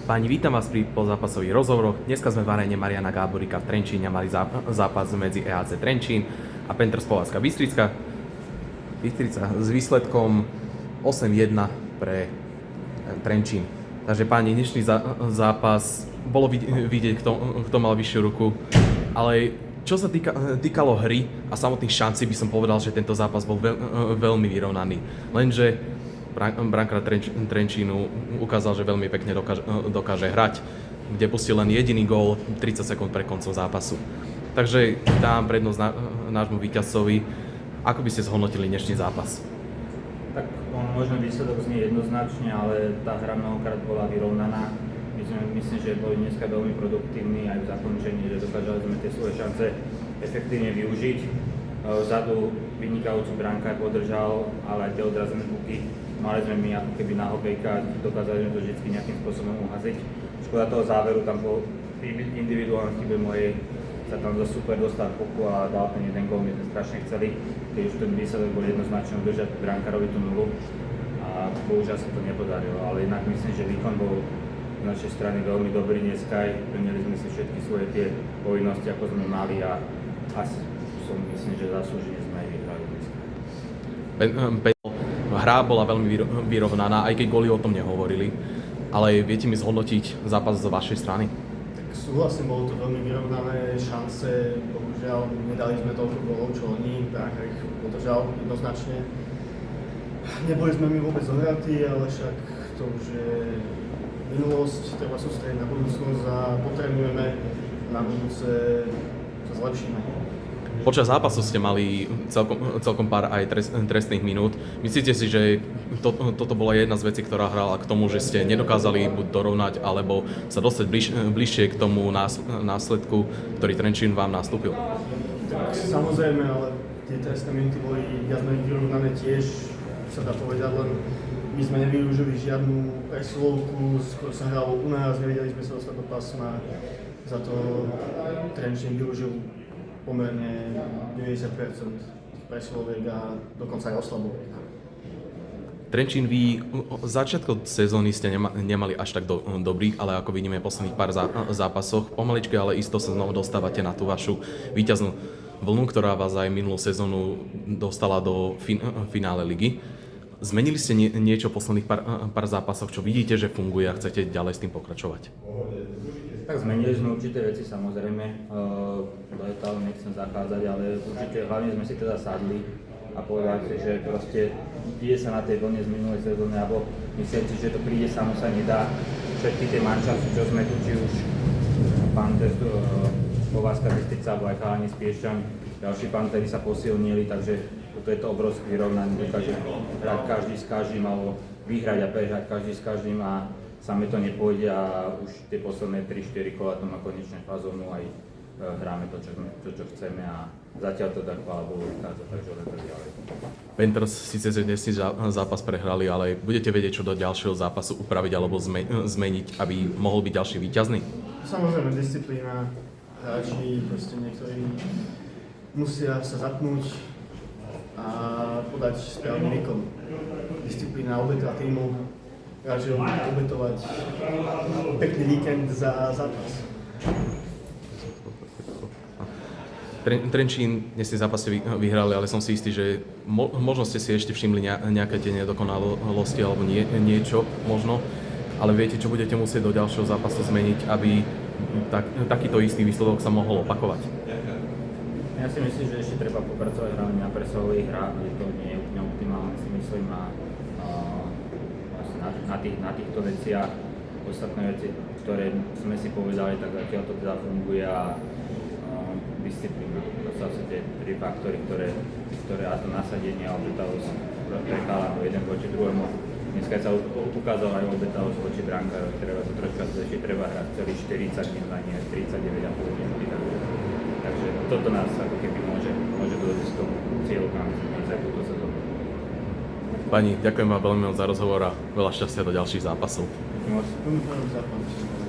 Páni, vítam vás pri pozápasových rozhovoroch. Dneska sme v aréne Mariana Gáborika v Trenčíne mali zápas medzi EAC Trenčín a Panthers Považská Bystrica s výsledkom 8-1 pre Trenčín. Takže páni, dnešný zápas bolo vidieť, kto mal vyššiu ruku, ale čo sa týkalo hry a samotných šancí, by som povedal, že tento zápas bol veľmi vyrovnaný. Lenže brankár Trenčínu ukázal, že veľmi pekne dokáže hrať, kde pustil len jediný gól 30 sekúnd pred koncom zápasu. Takže dám prednosť nášmu víťazcovi. Ako by ste zhodnotili dnešný zápas? Tak možno výsledok znie jednoznačne, ale tá hra mnohokrát bola vyrovnaná. Myslím, že boli dneska veľmi produktívni aj v zakončení, že dokázali sme tie svoje šance efektívne využiť. Vzadu vynikajúci brankár podržal, ale aj tie odrazené puky mali sme my ako keby na hokejka, dokázali sme to vždy nejakým spôsobom uhaziť. Škoda toho záveru, tam bol individuálne chybe mojej, sa tam super dostal puku a dal ten jeden gól, my sme strašne chceli, keď už ten výsledok bol jednoznačne udržať brankárovi tú nulu a bohužiaľ sa to nepodarilo, ale inak myslím, že výkon bol z našej strany veľmi dobrý dneska, plnili sme si všetky svoje tie povinnosti, ako sme mali a asi som myslím, že zaslúžene sme aj vyhrali dneska. Hra bola veľmi vyrovnaná, aj keď góly o tom nehovorili, ale viete mi zhodnotiť zápas z vašej strany? Tak súhlasím, bolo to veľmi vyrovnané šance, bohužiaľ nedali sme toľko gólov, čo oni, brankár ich podržal jednoznačne. Neboli sme my vôbec zohratí, ale však to už je minulosť, treba sústrediť na budúcnosť a potrebujeme na budúce sa zlepšíme. Počas zápasu ste mali celkom pár aj trestných minút. Myslíte si, že toto bola jedna z vecí, ktorá hrala k tomu, že ste nedokázali buď dorovnať, alebo sa dostať bližšie k tomu následku, ktorý Trenčín vám nastúpil? Tak samozrejme, ale tie trestné minúty boli viac menej vyrovnané tiež, sa dá povedať, len my sme nevyužili žiadnu presilovku, skôr sa hralo u nás, nevedeli sme sa dostať do pásma, za to Trenčín využil pomerne 90% tých presiloviek a dokonca aj oslaboviek. Trenčín, vy začiatkom sezóny ste nemali až tak dobrý, ale ako vidíme v posledných pár zápasoch, pomaličky, ale isto sa znovu dostávate na tú vašu víťaznú vlnu, ktorá vás aj minulú sezónu dostala do finále ligy. Zmenili ste niečo v posledných pár zápasoch, čo vidíte, že funguje a chcete ďalej s tým pokračovať? Tak zmenili sme určité veci, samozrejme, do detailu nechcem zachádzať, ale určite hlavne sme si teda sadli a povedali si, že proste ide sa na tej vlne z minulej sezóny, alebo myslím si, že to príde samo sa nedá. Všetky tie manšafty, čo sme tu, či už Panthers, Považská Bystrica, alebo aj chalani z Piešťan, ďalší Pantheri sa posilnili, takže toto je to obrovské vyrovnanie, dokáže hrať každý s každým, alebo vyhrať a prehrať každý s každým a same to nepôjde a už tie posledné 3-4 kola to má konečne fazónu aj hráme to, čo chceme a zatiaľ to tak chvála Bohu vychádza, takže len to ďalej. Panthers síce dnesný zápas prehrali, ale budete vedieť, čo do ďalšieho zápasu upraviť alebo zmeniť, aby mohol byť ďalší víťazný? Samozrejme disciplína, hráči, proste niektorí musia sa zapnúť a podať správny výkon. Disciplína, obeta týmu, hráči obetovať pekný víkend za zápas. Trenčín dnes tie zápasy vyhrali, ale som si istý, že možno ste si ešte všimli nejaké tie nedokonalosti alebo niečo možno, ale viete, čo budete musieť do ďalšieho zápasu zmeniť, aby takýto istý výsledok sa mohol opakovať? Ja si myslím, že ešte treba pokračovať hlavne na presahových hrách, kde to nie je úplne optimálne, si myslím, a na týchto veciach. Ostatné veci, ktoré sme si povedali, tak zatiaľ to teda funguje a disciplína. To sú asi tie tri faktory, ktoré a to nasadenie a obetavosť precháľa jeden voči druhému. Dneska sa ukázala aj obetavosť voči brankárovi, treba to troška ešte treba hrať celý 40 minút a nie 39,5 minúty. Takže toto nás ako keby môže dojsť k tomu cieľu, kam chceme ísť aj túto sezónu. Pani, ďakujem vám veľmi moc za rozhovor a veľa šťastia do ďalších zápasov. Ďakujem.